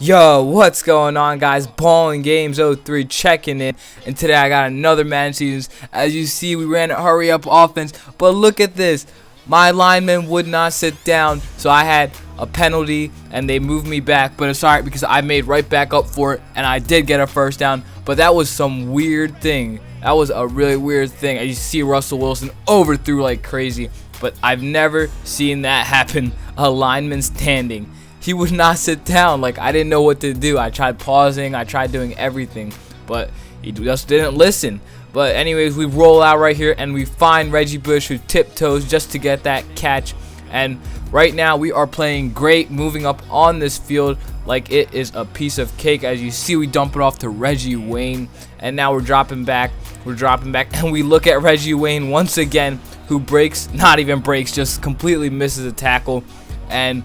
Yo, what's going on, guys? Ballin' Games 03 checking in, and today I got another Madden season. As you see, we ran a hurry up offense, but look at this. My lineman would not sit down, so I had a penalty and they moved me back, but it's alright because I made right back up for it and I did get a first down. But that was some weird thing. That was a really weird thing. As you see, Russell Wilson overthrew like crazy, but I've never seen that happen. A lineman standing. He would not sit down. Like, I didn't know what to do. I tried pausing, I tried doing everything, but he just didn't listen. But anyways, we roll out right here and we find Reggie Bush, who tiptoes just to get that catch. And right now we are playing great, moving up on this field like it is a piece of cake. As you see, we dump it off to Reggie Wayne, and now we're dropping back, and we look at Reggie Wayne once again, who breaks, not even breaks, just completely misses a tackle, and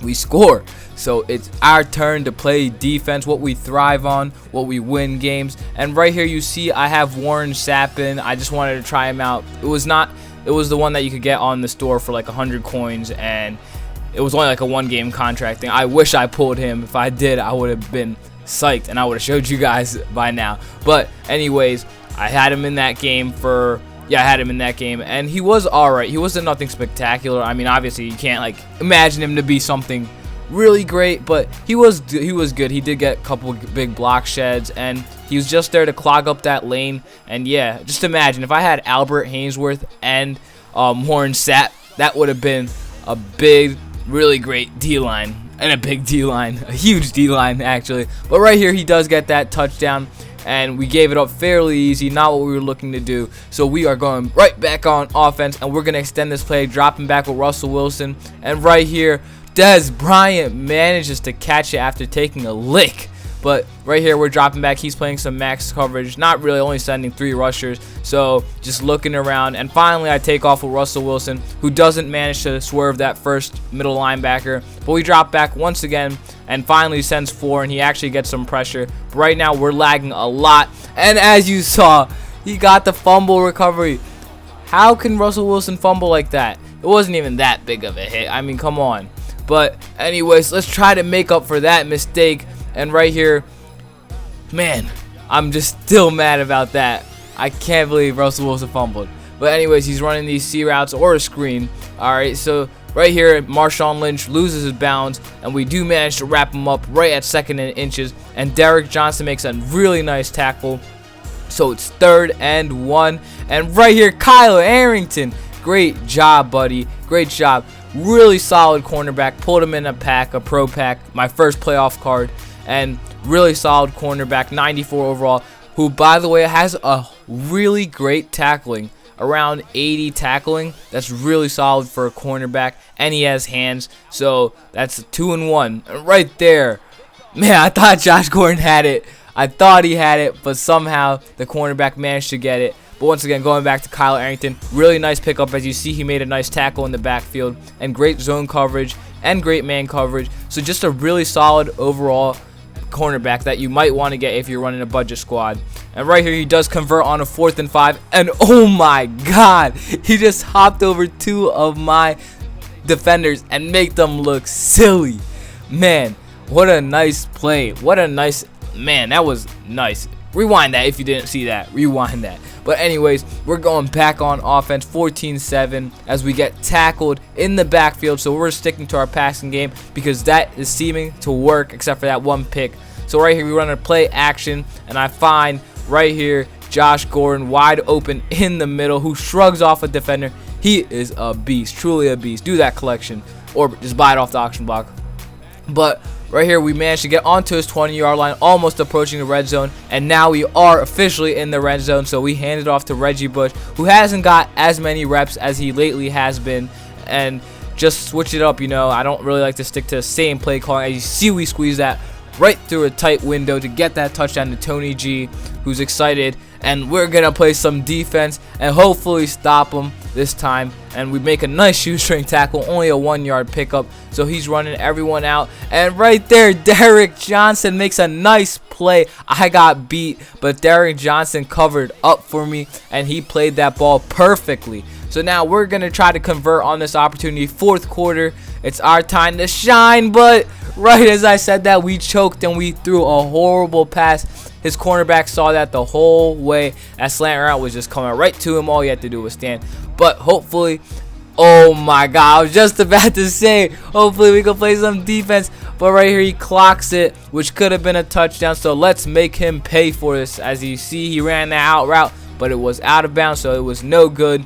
we score. So it's our turn to play defense, what we thrive on, what we win games. And right here you see I have Warren Sappin. I just wanted to try him out. It was the one that you could get on the store for like 100 coins, and it was only like a 1-game contract thing. I wish I pulled him. If I did, I would have been psyched and I would have showed you guys by now. But anyways, I had him in that game and he was alright. He wasn't nothing spectacular. I mean, obviously you can't like imagine him to be something really great, but he was good. He did get a couple big block sheds, and he was just there to clog up that lane. And yeah, just imagine if I had Albert Hainsworth and Warren Sapp, that would have been a big, really great D-line, and a big D-line, a huge D-line actually. But right here he does get that touchdown, and we gave it up fairly easy, not what we were looking to do. So we are going right back on offense, and we're going to extend this play, dropping back with Russell Wilson. And right here, Dez Bryant manages to catch it after taking a lick. But right here, we're dropping back. He's playing some max coverage, not really, only sending 3 rushers. So just looking around, and finally I take off with Russell Wilson, who doesn't manage to swerve that first middle linebacker. But we drop back once again, and finally sends 4, and he actually gets some pressure. But right now we're lagging a lot, and as you saw, he got the fumble recovery. How can Russell Wilson fumble like that? It wasn't even that big of a hit. I mean, come on. But anyways, let's try to make up for that mistake. And right here, man, I'm just still mad about that. I can't believe Russell Wilson fumbled. But anyways, he's running these C routes or a screen. Alright, so right here, Marshawn Lynch loses his balance, and we do manage to wrap him up right at 2nd and inches. And Derek Johnson makes a really nice tackle. So it's 3rd and 1. And right here, Kyle Arrington. Great job, buddy. Great job. Really solid cornerback. Pulled him in a pack, a pro pack, my first playoff card. And really solid cornerback, 94 overall, who, by the way, has a really great tackling, around 80 tackling. That's really solid for a cornerback, and he has hands, so that's 2 and 1 right there. Man, I thought Josh Gordon had it. I thought he had it, but somehow the cornerback managed to get it. But once again, going back to Kyle Arrington, really nice pickup. As you see, he made a nice tackle in the backfield, and great zone coverage and great man coverage. So just a really solid overall cornerback that you might want to get if you're running a budget squad. And right here, he does convert on a 4th and 5, and oh my god, he just hopped over 2 of my defenders and make them look silly. Man, what a nice play. What a nice, man, that was nice. Rewind that if you didn't see that. Rewind that. But anyways, we're going back on offense, 14-7, as we get tackled in the backfield. So we're sticking to our passing game because that is seeming to work, except for that 1 pick. So right here, we run a play action, and I find right here Josh Gordon wide open in the middle, who shrugs off a defender. He is a beast, truly a beast. Do that collection, or just buy it off the auction block. But right here, we managed to get onto his 20-yard line, almost approaching the red zone, and now we are officially in the red zone. So we hand it off to Reggie Bush, who hasn't got as many reps as he lately has been, and just switch it up. You know, I don't really like to stick to the same play calling. As you see, we squeeze that right through a tight window to get that touchdown to Tony G, who's excited, and we're gonna play some defense and hopefully stop him this time. And we make a nice shoestring tackle, only a 1-yard pickup, so he's running everyone out. And right there, Derek Johnson makes a nice play. I got beat, but Derek Johnson covered up for me, and he played that ball perfectly. So now we're going to try to convert on this opportunity. 4th quarter, it's our time to shine, but right as I said that, we choked and we threw a horrible pass. His cornerback saw that the whole way. That slant route was just coming right to him. All he had to do was stand. But hopefully, oh my God, I was just about to say, hopefully we can play some defense. But right here, he clocks it, which could have been a touchdown. So let's make him pay for this. As you see, he ran that out route, but it was out of bounds, so it was no good.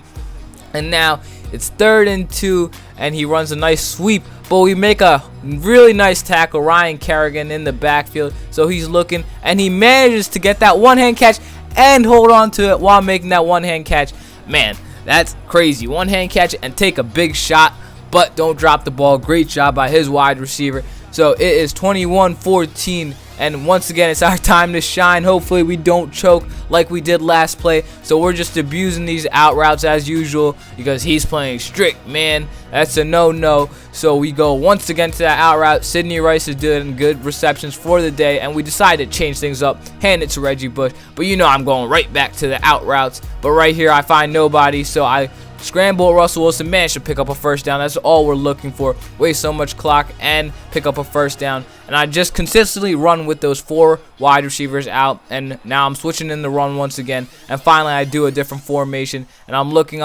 And now it's 3rd and 2, and he runs a nice sweep. But we make a really nice tackle. Ryan Kerrigan in the backfield. So he's looking, and he manages to get that one-hand catch and hold on to it while making that one-hand catch. Man, that's crazy. One-hand catch and take a big shot, but don't drop the ball. Great job by his wide receiver. So it is 21-14. And once again, it's our time to shine. Hopefully we don't choke like we did last play. So we're just abusing these out routes as usual because he's playing strict, man. That's a no-no. So we go once again to that out route. Sidney Rice is doing good receptions for the day. And we decide to change things up. Hand it to Reggie Bush. But you know I'm going right back to the out routes. But right here I find nobody. So I scramble Russell Wilson, managed to pick up a first down. That's all we're looking for. Waste so much clock and pick up a first down. And I just consistently run with those 4 wide receivers out. And now I'm switching in the run once again. And finally I do a different formation. And I'm looking.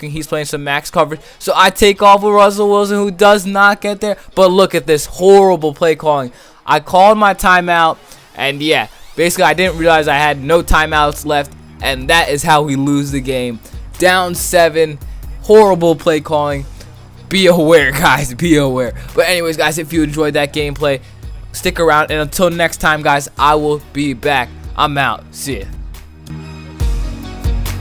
He's playing some max coverage. So I take off with Russell Wilson, who does not get there. But look at this horrible play calling. I called my timeout. And yeah, basically I didn't realize I had no timeouts left. And that is how we lose the game. Down 7, horrible play calling. Be aware, guys, be aware. But anyways, guys, if you enjoyed that gameplay, stick around, and until next time, guys, I will be back. I'm out. See ya.